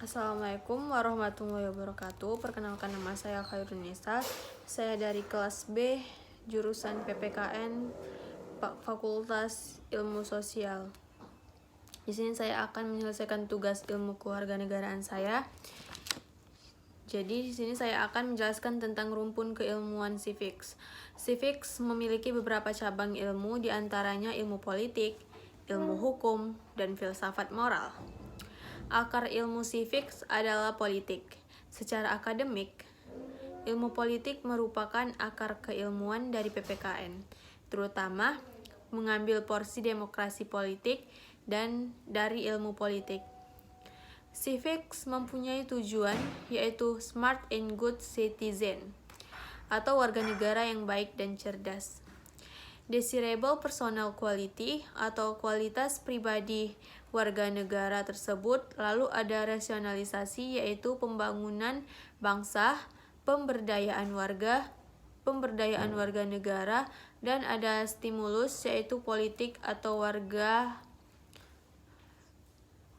Assalamualaikum warahmatullahi wabarakatuh. Perkenalkan, nama saya Khairunisa. Saya dari kelas B, jurusan PPKN, Fakultas Ilmu Sosial. Di sini saya akan menyelesaikan tugas ilmu kewarganegaraan saya. Jadi di sini saya akan menjelaskan tentang rumpun keilmuan civics. Civics memiliki beberapa cabang ilmu, diantaranya ilmu politik, ilmu hukum, dan filsafat moral. Akar ilmu civics adalah politik. Secara akademik, ilmu politik merupakan akar keilmuan dari PPKN, terutama mengambil porsi demokrasi politik dan dari ilmu politik. Civics mempunyai tujuan, yaitu smart and good citizen, atau warga negara yang baik dan cerdas. Desirable personal quality, atau kualitas pribadi warga negara tersebut. Lalu ada rasionalisasi, yaitu pembangunan bangsa, pemberdayaan warga negara, dan ada stimulus, yaitu politik atau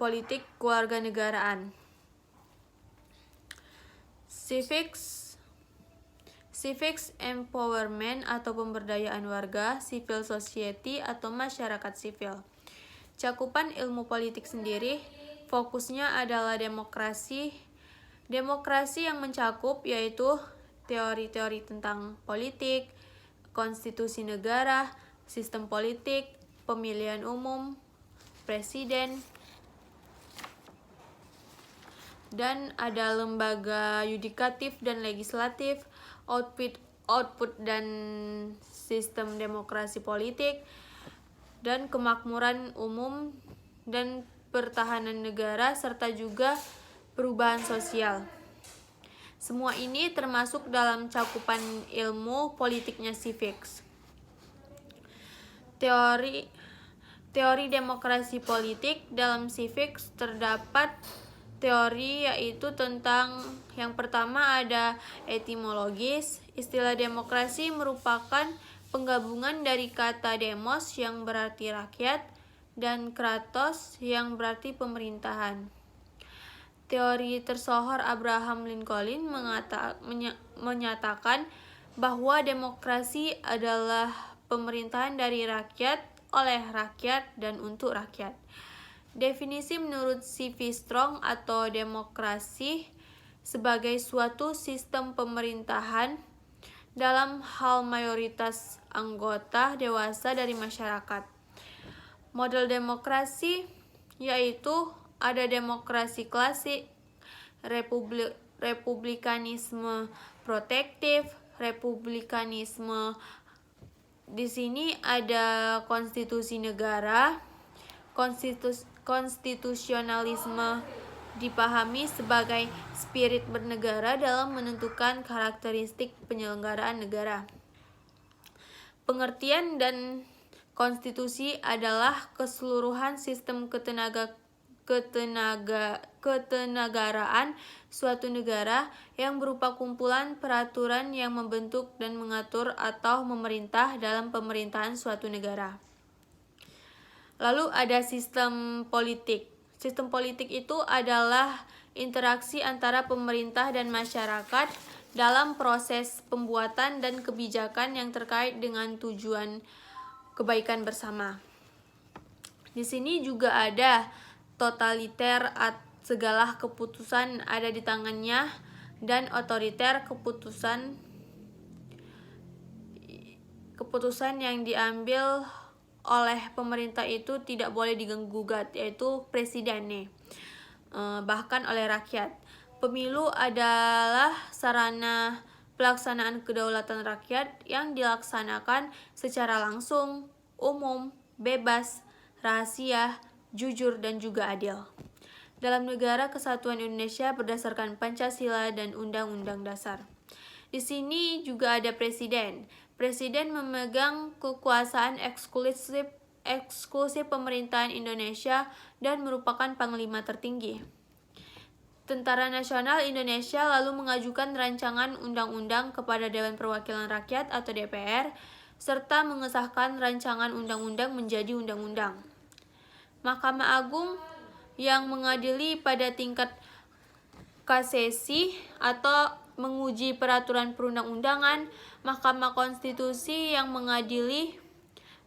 politik kewarganegaraan. Civics empowerment atau pemberdayaan warga, civil society atau masyarakat sipil. Cakupan ilmu politik sendiri, fokusnya adalah demokrasi. Demokrasi yang mencakup yaitu teori-teori tentang politik, konstitusi negara, sistem politik, pemilihan umum, presiden, dan ada lembaga yudikatif dan legislatif, output dan sistem demokrasi politik, dan kemakmuran umum dan pertahanan negara, serta juga perubahan sosial. Semua ini termasuk dalam cakupan ilmu politiknya civics. Teori demokrasi politik dalam civics terdapat teori, yaitu tentang yang pertama ada etimologis. Istilah demokrasi merupakan penggabungan dari kata demos yang berarti rakyat dan kratos yang berarti pemerintahan. Teori tersohor Abraham Lincoln menyatakan bahwa demokrasi adalah pemerintahan dari rakyat, oleh rakyat, dan untuk rakyat. Definisi menurut C.V. Strong atau demokrasi sebagai suatu sistem pemerintahan dalam hal mayoritas anggota dewasa dari masyarakat. Model demokrasi yaitu ada demokrasi klasik, republikanisme protektif, republikanisme. Di sini ada konstitusi negara. Konstitusionalisme dipahami sebagai spirit bernegara dalam menentukan karakteristik penyelenggaraan negara. Pengertian dan konstitusi adalah keseluruhan sistem ketenagaraan suatu negara yang berupa kumpulan peraturan yang membentuk dan mengatur atau memerintah dalam pemerintahan suatu negara. Lalu ada sistem politik. Sistem politik itu adalah interaksi antara pemerintah dan masyarakat dalam proses pembuatan dan kebijakan yang terkait dengan tujuan kebaikan bersama. Di sini juga ada totaliter, segala keputusan ada di tangannya, dan otoriter, keputusan yang diambil oleh pemerintah itu tidak boleh diganggu-gugat, yaitu presiden bahkan oleh rakyat. Pemilu adalah sarana pelaksanaan kedaulatan rakyat yang dilaksanakan secara langsung, umum, bebas, rahasia, jujur, dan juga adil. Dalam negara kesatuan Indonesia berdasarkan Pancasila dan Undang-Undang Dasar. Di sini juga ada presiden. Presiden memegang kekuasaan eksklusif pemerintahan Indonesia dan merupakan panglima tertinggi. Tentara Nasional Indonesia lalu mengajukan rancangan undang-undang kepada Dewan Perwakilan Rakyat atau DPR, serta mengesahkan rancangan undang-undang menjadi undang-undang. Mahkamah Agung yang mengadili pada tingkat kasasi atau menguji peraturan perundang-undangan, Mahkamah Konstitusi yang mengadili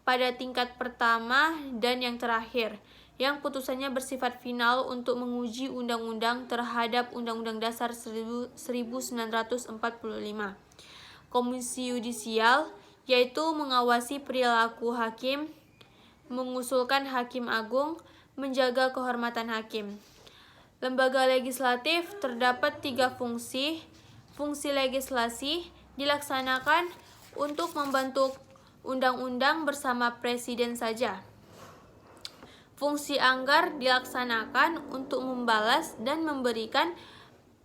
pada tingkat pertama dan yang terakhir, yang putusannya bersifat final untuk menguji undang-undang terhadap Undang-Undang Dasar 1945. Komisi Yudisial, yaitu mengawasi perilaku hakim, mengusulkan hakim agung, menjaga kehormatan hakim. Lembaga legislatif terdapat 3 fungsi. Fungsi legislasi dilaksanakan untuk membentuk undang-undang bersama presiden saja. Fungsi anggar dilaksanakan untuk membalas dan memberikan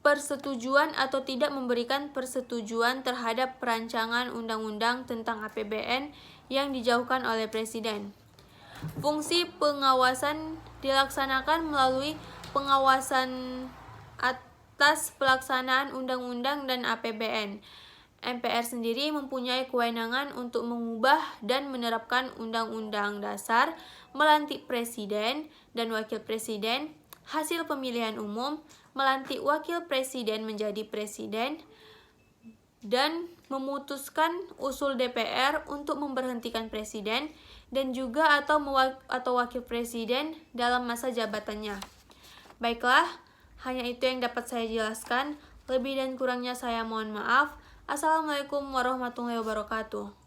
persetujuan atau tidak memberikan persetujuan terhadap perancangan undang-undang tentang APBN yang dijauhkan oleh presiden. Fungsi pengawasan dilaksanakan melalui pengawasan atas pelaksanaan undang-undang dan APBN. MPR sendiri mempunyai kewenangan untuk mengubah dan menerapkan undang-undang dasar, melantik presiden dan wakil presiden, hasil pemilihan umum, melantik wakil presiden menjadi presiden, dan memutuskan usul DPR untuk memberhentikan presiden dan juga atau wakil presiden dalam masa jabatannya. Baiklah, hanya itu yang dapat saya jelaskan. Lebih dan kurangnya saya mohon maaf. Assalamualaikum warahmatullahi wabarakatuh.